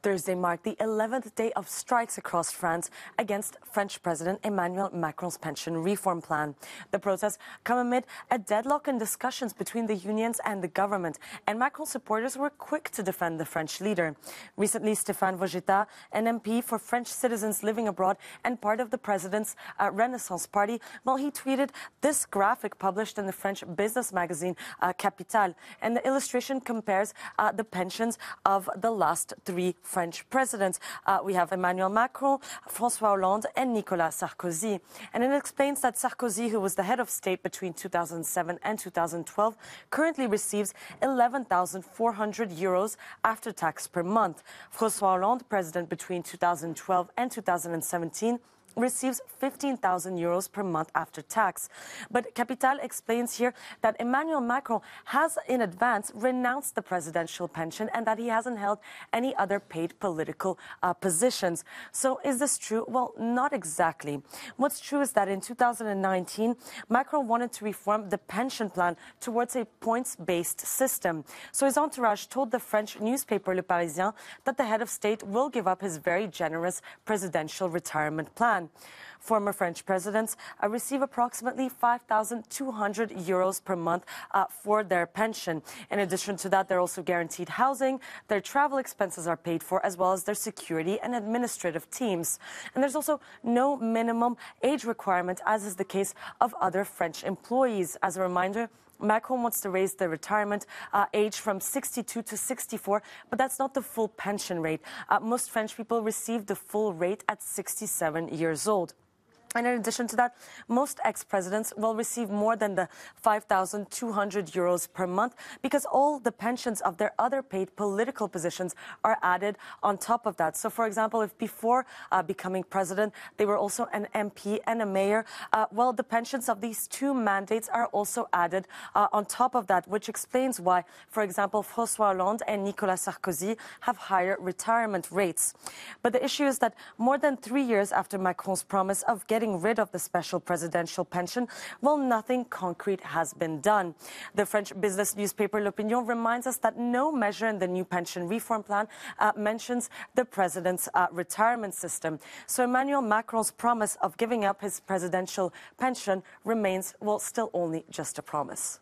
Thursday marked the 11th day of strikes across France against French President Emmanuel Macron's pension reform plan. The protests come amid a deadlock in discussions between the unions and the government, and Macron supporters were quick to defend the French leader. Recently, Stéphane Vogetta, an MP for French citizens living abroad and part of the president's Renaissance Party, well, he tweeted this graphic published in the French business magazine Capital, and the illustration compares the pensions of the last three French presidents. We have Emmanuel Macron, François Hollande and Nicolas Sarkozy. And it explains that Sarkozy, who was the head of state between 2007 and 2012, currently receives 11,400 euros after tax per month. François Hollande, president between 2012 and 2017, receives 15,000 euros per month after tax. But Capital explains here that Emmanuel Macron has in advance renounced the presidential pension and that he hasn't held any other paid political positions. So is this true? Well, not exactly. What's true is that in 2019, Macron wanted to reform the pension plan towards a points-based system. So his entourage told the French newspaper Le Parisien that the head of state will give up his very generous presidential retirement plan. Former French presidents receive approximately 5,200 euros per month for their pension. In addition to that, they're also guaranteed housing, their travel expenses are paid for, as well as their security and administrative teams. And there's also no minimum age requirement, as is the case of other French employees. As a reminder, Macron wants to raise the retirement age from 62 to 64, but that's not the full pension rate. Most French people receive the full rate at 67 years old. And in addition to that, most ex-presidents will receive more than the 5,200 euros per month because all the pensions of their other paid political positions are added on top of that. So, for example, if before becoming president, they were also an MP and a mayor, well, the pensions of these two mandates are also added on top of that, which explains why, for example, François Hollande and Nicolas Sarkozy have higher retirement rates. But the issue is that more than 3 years after Macron's promise of getting rid of the special presidential pension, well, nothing concrete has been done. The French business newspaper L'Opinion reminds us that no measure in the new pension reform plan mentions the president's retirement system. So Emmanuel Macron's promise of giving up his presidential pension remains, well, still only just a promise.